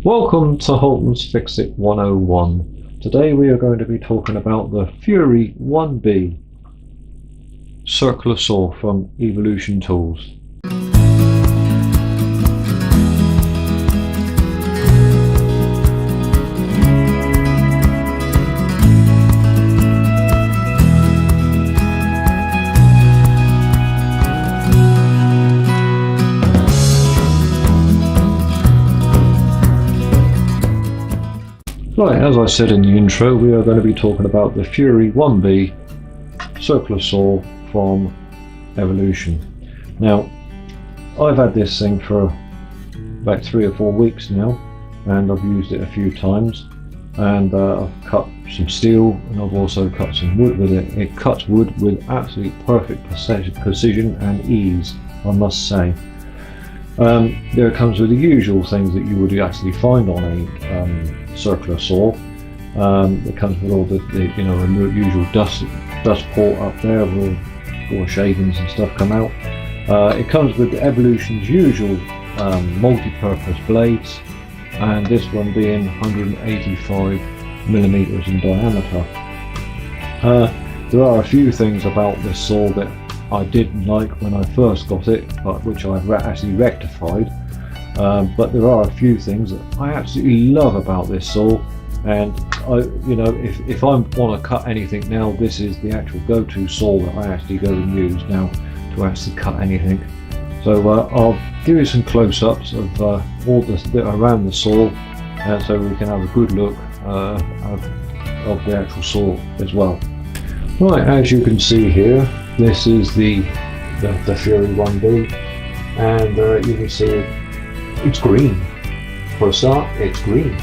Welcome to Holtonsfixit101. Today we are going to be talking about the Fury 1B circular saw from Evolution Tools. Right, as I said in the intro, we are going to be talking about the Fury 1B circular saw from Evolution. Now, I've had this thing for about 3 or 4 weeks now, and I've used it a few times, and I've cut some steel and I've also cut some wood with it. It cuts wood with absolutely perfect precision and ease, I must say. There comes with the usual things that you would actually find on a circular saw. It comes with all the usual dust port up there where all shavings and stuff come out. It comes with Evolution's usual multi-purpose blades, and this one being 185mm in diameter. There are a few things about this saw that I didn't like when I first got it, but which I've actually rectified. But there are a few things that I absolutely love about this saw, and if I want to cut anything now, this is the actual go-to saw that I actually go and use now to actually cut anything. So I'll give you some close-ups of all this bit around the saw, so we can have a good look of the actual saw as well. Right, as you can see here, this is the Fury 1B, and you can see it's green. For a start, it's green.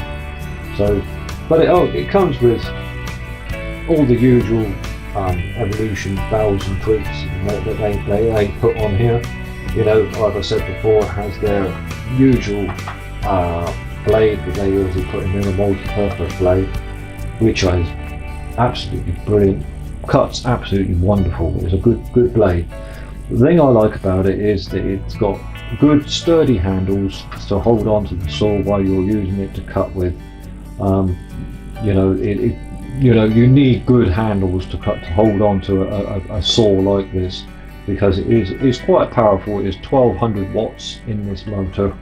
So, but it comes with all the usual Evolution bells and twigs that they put on here. You know, like I said before, it has their usual blade that they usually put in there, a multi-purpose blade, which is absolutely brilliant. Cuts absolutely wonderful. It's a good blade. The thing I like about it is that it's got good sturdy handles to hold on to the saw while you're using it to cut with. You need good handles to hold on to a saw like this, because it's quite powerful. It's 1200 watts in this motor.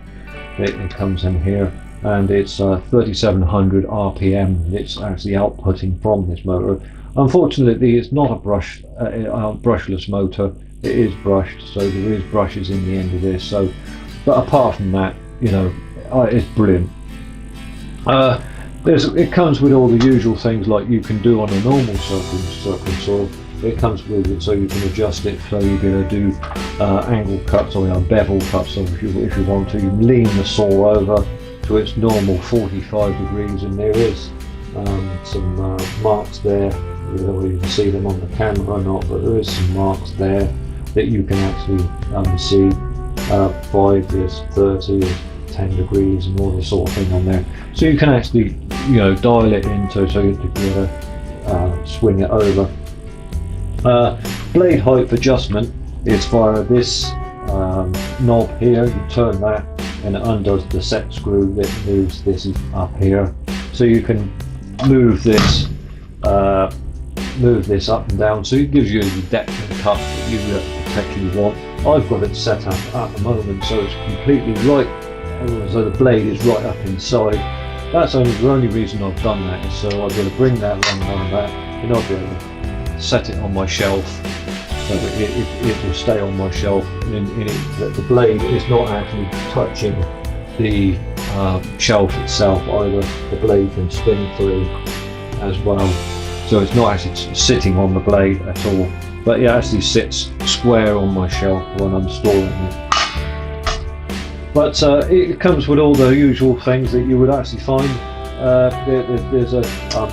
It comes in here, and it's 3700 RPM it's actually outputting from this motor. Unfortunately, it's not a brushless motor. It is brushed, so there is brushes in the end of this. So, but apart from that, it's brilliant. It comes with all the usual things like you can do on a normal circular saw. It comes with it so you can adjust it, so you're going to do angle cuts or bevel cuts. So if you want to, you can lean the saw over to its normal 45 degrees, and there is some marks there. You can see them on the camera or not, but there is some marks there that you can actually see. 5 is 30 is 10 degrees and all this sort of thing on there, so you can actually dial it into so you can swing it over. Blade height adjustment is via this knob here. You turn that and it undoes the set screw that moves this up here, so you can move this up and down, so it gives you the depth and cut that you particularly want. I've got it set up at the moment so it's completely right, so the blade is right up inside. That's the only reason I've done that, is so I'm going to bring that along like that, and I'll be able to set it on my shelf so that it will stay on my shelf, and the blade is not actually touching the shelf itself either. The blade can spin through as well, so it's not actually sitting on the blade at all, but it actually sits square on my shelf when I'm storing it. But it comes with all the usual things that you would actually find. There's a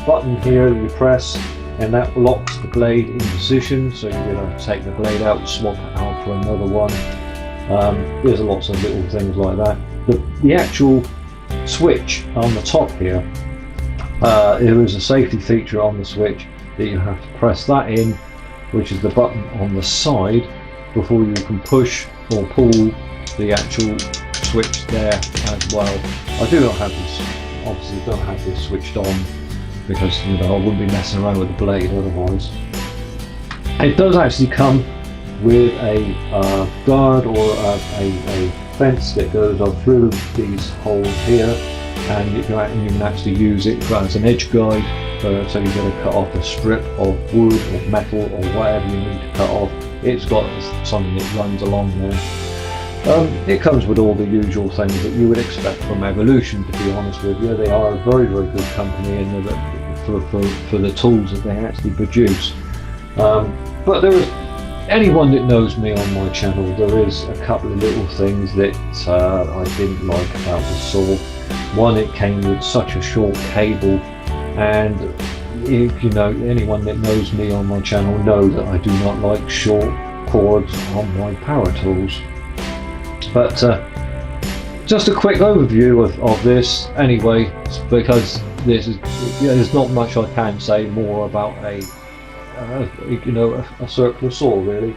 button here that you press, and that locks the blade in position, so you're going to take the blade out and swap it out for another one. There's lots of little things like that. The actual switch on the top here, there is a safety feature on the switch that you have to press that in, which is the button on the side, before you can push or pull the actual switch there as well. I do not have this, obviously don't have this switched on because I wouldn't be messing around with the blade otherwise. It does actually come with a guard or a fence that goes on through these holes here, and you can actually use it as an edge guide. So you're going to cut off a strip of wood or metal or whatever you need to cut off. It's got something that runs along there. It comes with all the usual things that you would expect from Evolution, to be honest with you. They are a very, very good company for the tools that they actually produce. But there is, anyone that knows me on my channel, there is a couple of little things that I didn't like about the saw. One, it came with such a short cable, and anyone that knows me on my channel know that I do not like short cords on my power tools. But just a quick overview of this anyway, because there's not much I can say more about a circular saw really.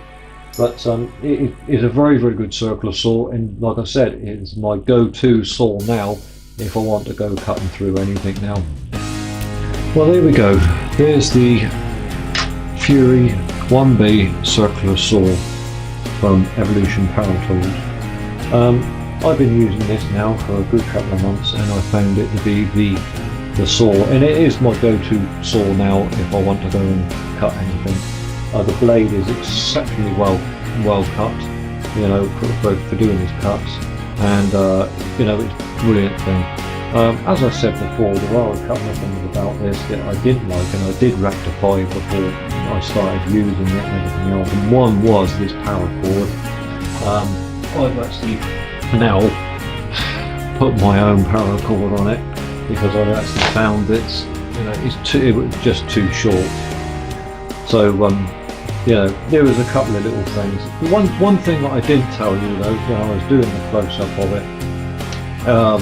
But it is a very, very good circular saw, and like I said, it is my go-to saw now if I want to go cutting through anything now. Well, there we go. Here's the Fury 1B circular saw from Evolution Power Tools. I've been using this now for a good couple of months, and I found it to be the saw, and it is my go-to saw now if I want to go and cut anything. The blade is exceptionally well cut, for doing these cuts, and it's a brilliant thing. As I said before, there are a couple of things about this that I didn't like, and I did rectify before I started using it and everything else. And one was this power cord. I've actually now put my own power cord on it because I actually found it was just too short. So there was a couple of little things. One thing that I didn't tell you though when I was doing the close-up of it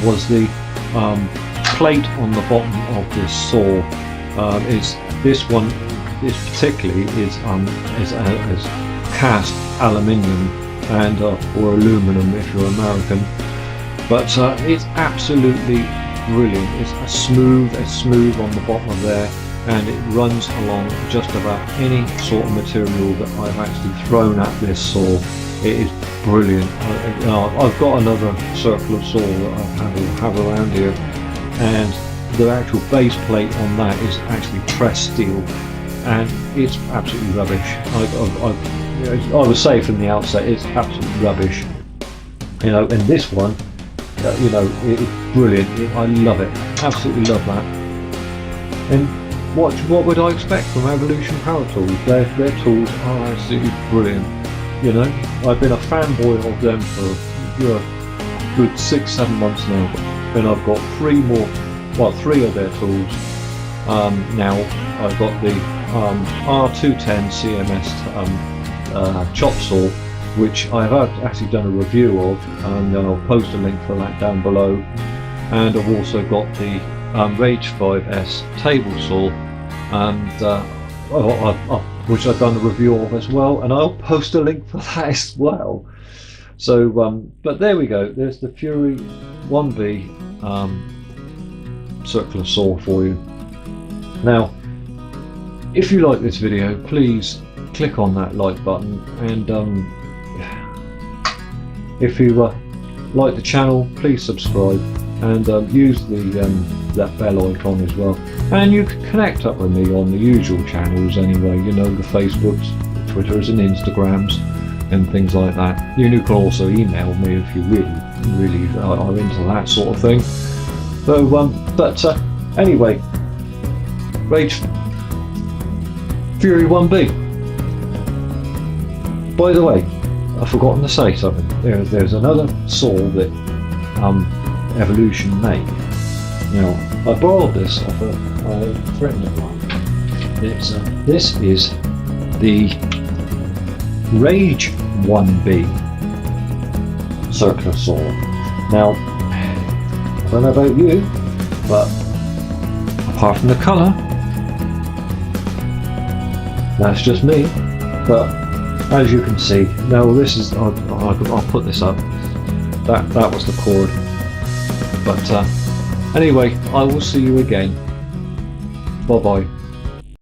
was the plate on the bottom of this saw. This particularly is cast aluminium and or aluminum if you're American, but it's absolutely brilliant. It's smooth on the bottom of there, and it runs along just about any sort of material that I've actually thrown at this saw. It is brilliant. I've got another circular saw that I have around here, and the actual base plate on that is actually pressed steel, and it's absolutely rubbish. I would say from the outset it's absolutely rubbish. And this one, it's brilliant. I love it. Absolutely love that. And what would I expect from Evolution Power Tools? Their tools are absolutely brilliant. I've been a fanboy of them for a good 6-7 months now, and I've got three of their tools now. I've got the R210 CMS chop saw, which I've actually done a review of, and I'll post a link for that down below. And I've also got the Rage 5S table saw, and which I've done a review of as well, and I'll post a link for that as well. So, but there we go. There's the Fury 1B circular saw for you. Now, if you like this video, please click on that like button, and if you like the channel, please subscribe, and use that bell icon as well. And you can connect up with me on the usual channels anyway, the Facebooks, the Twitters and Instagrams and things like that. You can also email me if you really are into that sort of thing. So anyway, Rage Fury 1B. By the way, I've forgotten to say something. There's another saw that Evolution make. I borrowed this off a friend of mine. This is the Rage 1B circular saw. Now, I don't know about you, but apart from the colour, that's just me. But as you can see, now this is, I'll put this up. that was the cord. But anyway, I will see you again. Bye bye.